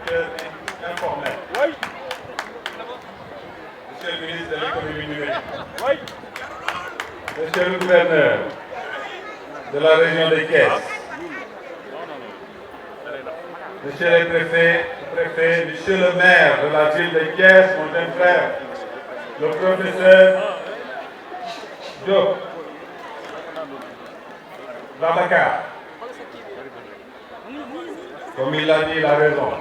secteur informel. Oui. Monsieur le ministre de l'économie numérique. Oui. Monsieur le gouverneur de la région des Caisses. Monsieur le préfet, monsieur le maire de la ville de Thiès, mon jeune frère, le professeur Diop, Babacar. Comme il l'a dit, il a raison.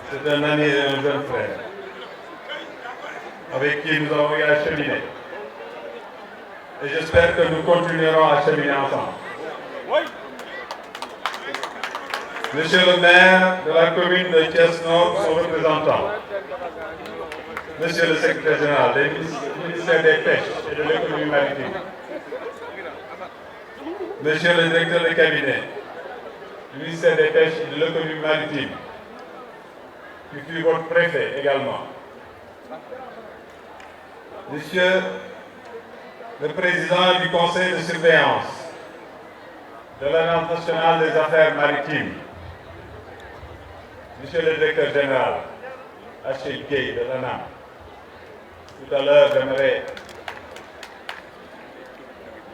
C'est un ami et un jeune frère, avec qui nous avons eu à cheminer. Et j'espère que nous continuerons à cheminer ensemble. Monsieur le maire de la commune de Thiès-Nord, son représentant. Monsieur le secrétaire général du ministère des Pêches et de l'économie maritime. Monsieur le directeur de cabinet du ministère des Pêches et de l'économie maritime, qui fut votre préfet également. Monsieur le président du conseil de surveillance de l'Agence nationale des affaires maritimes, Monsieur le directeur général, Achille Gueye de l'ANAM. Tout à l'heure, j'aimerais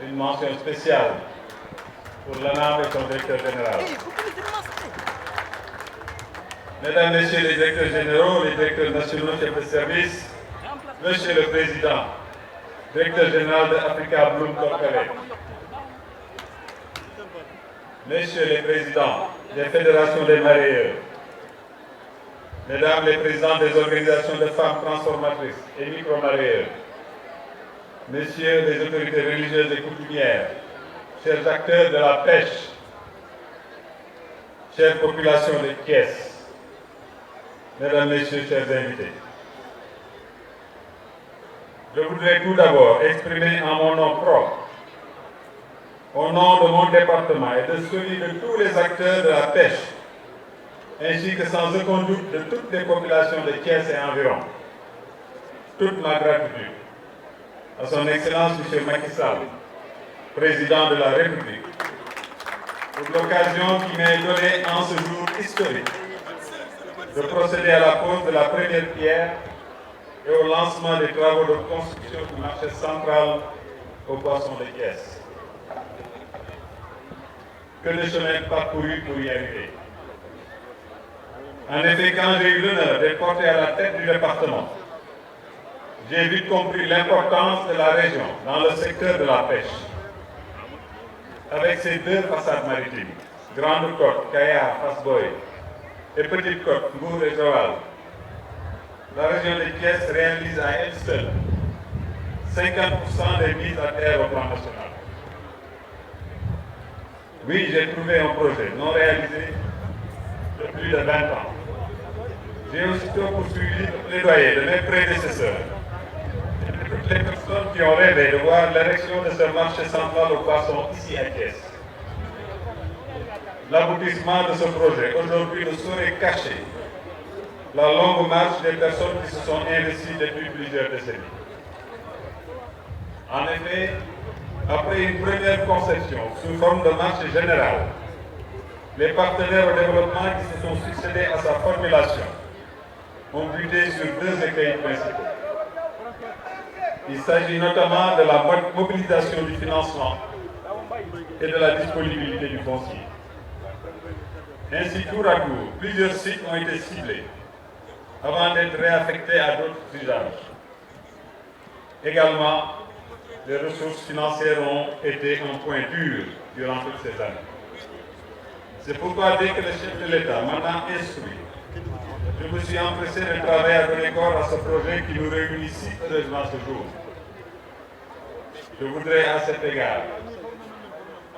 une mention spéciale pour l'ANAM et son directeur général. Mesdames, Messieurs les directeurs généraux, les directeurs nationaux, chefs de service, Monsieur le Président, directeur général de Africa Bloom Corporate, Messieurs les présidents des fédérations des mareyeurs, Mesdames les présidents des organisations de femmes transformatrices et micro-mareyeurs, Messieurs les autorités religieuses et coutumières, chers acteurs de la pêche, chère population de Thiès, Mesdames, Messieurs, chers invités. Je voudrais tout d'abord exprimer en mon nom propre, au nom de mon département et de celui de tous les acteurs de la pêche, ainsi que sans aucun doute de toutes les populations de Thiès et environ, toute ma gratitude à son Excellence M. Macky Sall, Président de la République, pour l'occasion qui m'est donnée en ce jour historique de procéder à la pose de la première pierre et au lancement des travaux de construction du marché central au poisson de Thiès. Que de chemin parcouru pour y arriver. En effet, quand j'ai eu l'honneur d'être porté à la tête du département, j'ai vite compris l'importance de la région dans le secteur de la pêche. Avec ses deux façades maritimes, Grande Côte, Kayar, Fass-Boye, et Petite Côte, Mbour et Joal, la région de Thiès réalise à elle seule 50% des mises à terre au plan national. Oui, j'ai trouvé un projet non réalisé de plus de 20 ans. J'ai aussitôt poursuivi le plaidoyer de mes prédécesseurs et de toutes les personnes qui ont rêvé de voir l'érection de ce marché central au poisson ici à Thiès. L'aboutissement de ce projet aujourd'hui ne saurait cacher la longue marche des personnes qui se sont investies depuis plusieurs décennies. En effet, après une première conception sous forme de marché général, les partenaires au développement qui se sont succédés à sa formulation ont buté sur deux écueils principaux. Il s'agit notamment de la mobilisation du financement et de la disponibilité du foncier. Ainsi, tour à tour, plusieurs sites ont été ciblés avant d'être réaffectés à d'autres usages. Également, les ressources financières ont été un point dur durant toutes ces années. C'est pourquoi, dès que le chef de l'État m'en a instruit, je me suis empressé de travailler à donner corps à ce projet qui nous réunit si heureusement ce jour. Je voudrais à cet égard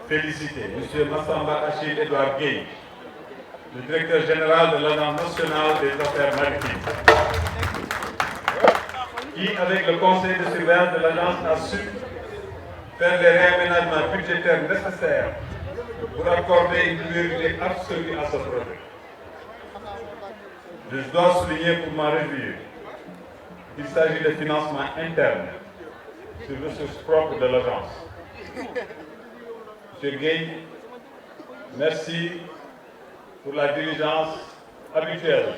féliciter M. Massamba Achille Edouard Gueye, le directeur général de l'Agence nationale des affaires maritimes, qui, avec le conseil de surveillance de l'agence, a su faire les réaménagements budgétaires nécessaires pour accorder une priorité absolue à ce projet. Je dois souligner pour m'en réjouir qu'il s'agit de financement interne sur ressources propres de l'agence. M. Gueye, merci pour la diligence habituelle.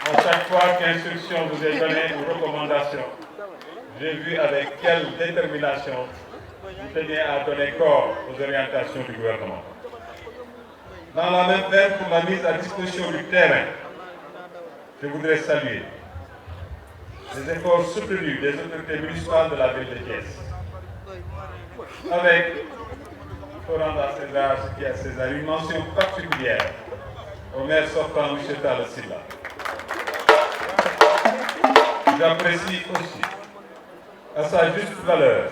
À chaque fois qu'instruction vous est donnée ou recommandation, j'ai vu avec quelle détermination vous teniez à donner corps aux orientations du gouvernement. Dans la même veine, pour la mise à disposition du terrain, je voudrais saluer les efforts soutenus des autorités municipales de la ville de Thiès. Avec, il faut rendre à César ce qui est à César, une mention particulière au maire sortant, M. Talla Sylla. J'apprécie aussi, à sa juste valeur,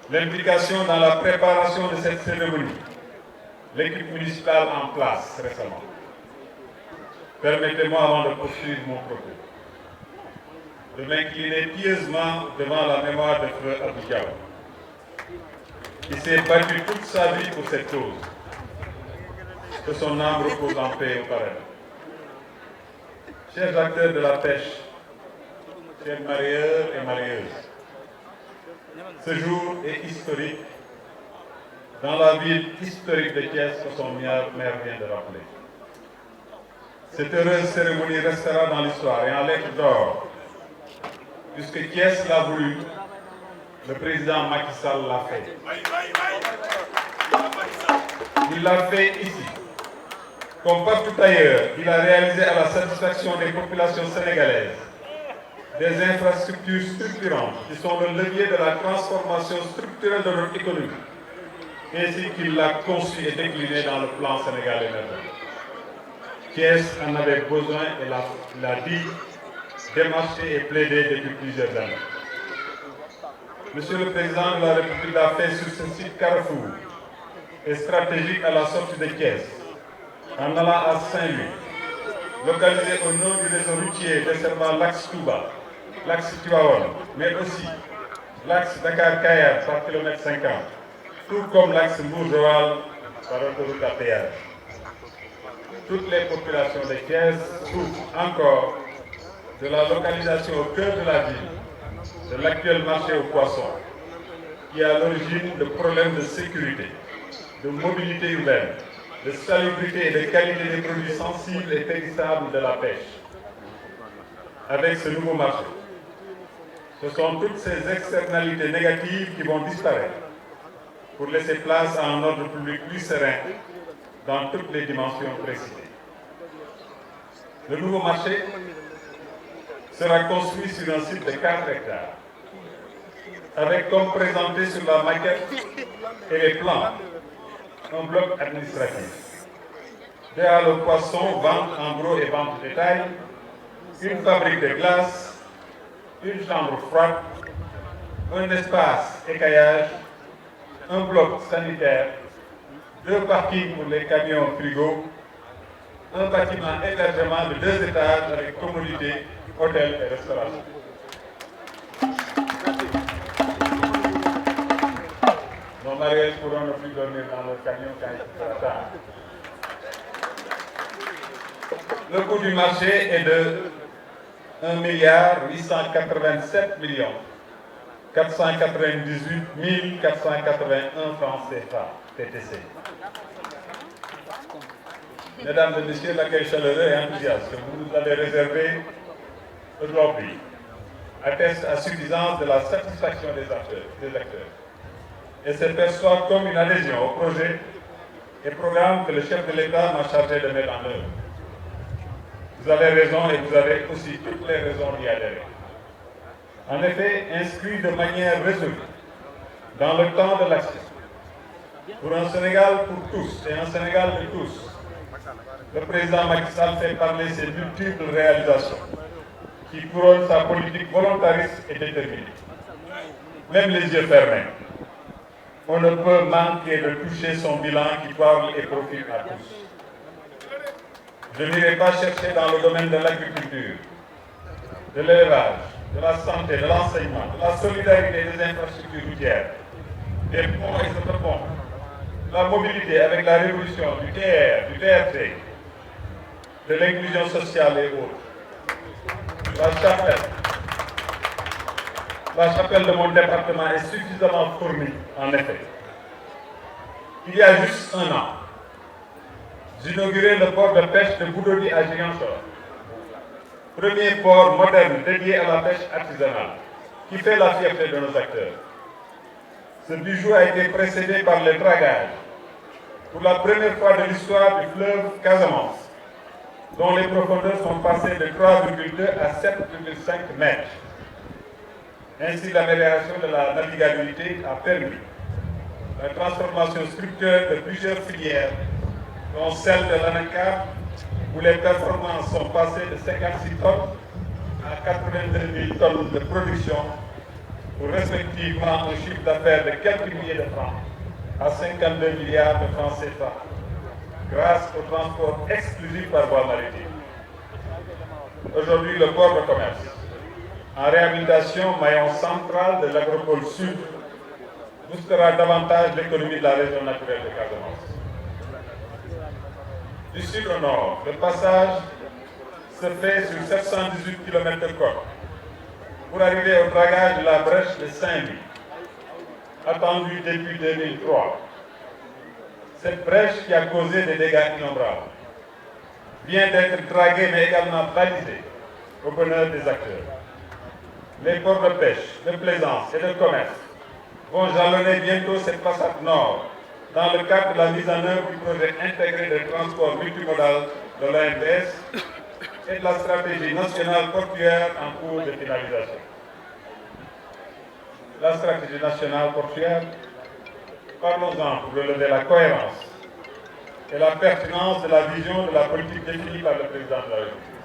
l'implication dans la préparation de cette cérémonie, l'équipe municipale en place récemment. Permettez-moi, avant de poursuivre mon propos, de m'incliner pieusement devant la mémoire de Feu Abdou Diaw, qui s'est battu toute sa vie pour cette cause. Que son âme repose en paix au paradis. Chers acteurs de la pêche, chers marieurs et marieuses, ce jour est historique dans la ville historique de Thiès que son maire vient de rappeler. Cette heureuse cérémonie restera dans l'histoire et en lettres d'or, puisque Thiès l'a voulu, le président Macky Sall l'a fait. Il l'a fait ici. Comme partout ailleurs, il a réalisé à la satisfaction des populations sénégalaises des infrastructures structurantes qui sont le levier de la transformation structurelle de notre économie, ainsi qu'il l'a conçu et décliné dans le plan Sénégal émergent. Thiès en avait besoin et l'a dit, démarché et plaidé depuis plusieurs années. Monsieur le Président de la République l'a fait sur ce site carrefour et stratégique à la sortie de Thiès, en allant à Saint-Louis, localisé au nord du réseau routier desservant l'axe Touba, l'axe Tivaouane, mais aussi l'axe Dakar-Kayar par km 50, tout comme l'axe Mbour-Joal par autoroute à péage. Toutes les populations de Thiès souffrent encore de la localisation au cœur de la ville, de l'actuel marché aux poissons, qui est à l'origine de problèmes de sécurité, de mobilité urbaine, de salubrité et de qualité des produits sensibles et périssables de la pêche. Avec ce nouveau marché, ce sont toutes ces externalités négatives qui vont disparaître pour laisser place à un ordre public plus serein dans toutes les dimensions précisées. Le nouveau marché sera construit sur un site de 4 hectares, avec comme présenté sur la maquette et les plans un bloc administratif. Derrière le poisson, vente en gros et vente de détail, une fabrique de glace, une chambre froide, un espace écaillage, un bloc sanitaire, 2 parkings pour les camions frigo, un bâtiment hébergement de 2 étages avec commodité, hôtel et restauration. Nos mariés pourront ne plus dormir dans leur camion quand il sera tard. Le coût du marché est de 1,887 498 481 francs CFA TTC. Mesdames et Messieurs, l'accueil chaleureux et enthousiaste que vous nous avez réservé aujourd'hui atteste à suffisance de la satisfaction des acteurs et se perçoit comme une adhésion au projet et programme que le chef de l'État m'a chargé de mettre en œuvre. Vous avez raison et vous avez aussi toutes les raisons d'y adhérer. En effet, inscrit de manière résolue dans le temps de l'action, pour un Sénégal pour tous et un Sénégal de tous, le président Macky Sall fait parler ses multiples réalisations qui couronnent sa politique volontariste et déterminée. Même les yeux fermés, on ne peut manquer de toucher son bilan qui parle et profite à tous. Je n'irai pas chercher dans le domaine de l'agriculture, de l'élevage, de la santé, de l'enseignement, de la solidarité et des infrastructures routières, des ponts et autoponts, de la mobilité avec la révolution du TR, du TRT, de l'inclusion sociale et autres. La chapelle de mon département est suffisamment fournie, en effet. Il y a juste un an, j'inaugurais le port de pêche de Boudodi à Ziguinchor, premier port moderne dédié à la pêche artisanale, qui fait la fierté de nos acteurs. Ce bijou a été précédé par le dragage, pour la première fois de l'histoire du fleuve Casamance, dont les profondeurs sont passées de 3,2 à 7,5 mètres. Ainsi, l'amélioration de la navigabilité a permis la transformation structurelle de plusieurs filières, dont celle de l'ANACAR, où les performances sont passées de 56 tonnes à 82 000 tonnes de production, pour respectivement un chiffre d'affaires de quelques milliers de francs à 52 milliards de francs CFA, grâce au transport exclusif par voie maritime. Aujourd'hui, le port de commerce, en réhabilitation, maillon central de l'agropole sud, boostera davantage l'économie de la région naturelle de Casamance. Du sud au nord, le passage se fait sur 718 km de côte pour arriver au dragage de la brèche de Saint-Louis, attendu depuis 2003. Cette brèche qui a causé des dégâts innombrables vient d'être draguée mais également balisée au bonheur des acteurs. Les ports de pêche, de plaisance et de commerce vont jalonner bientôt cette façade nord dans le cadre de la mise en œuvre du projet intégré de transport multimodal de l'ANDS et de la stratégie nationale portuaire en cours de finalisation. La stratégie nationale portuaire, parlons-en pour relever la cohérence et la pertinence de la vision de la politique définie par le président de la République.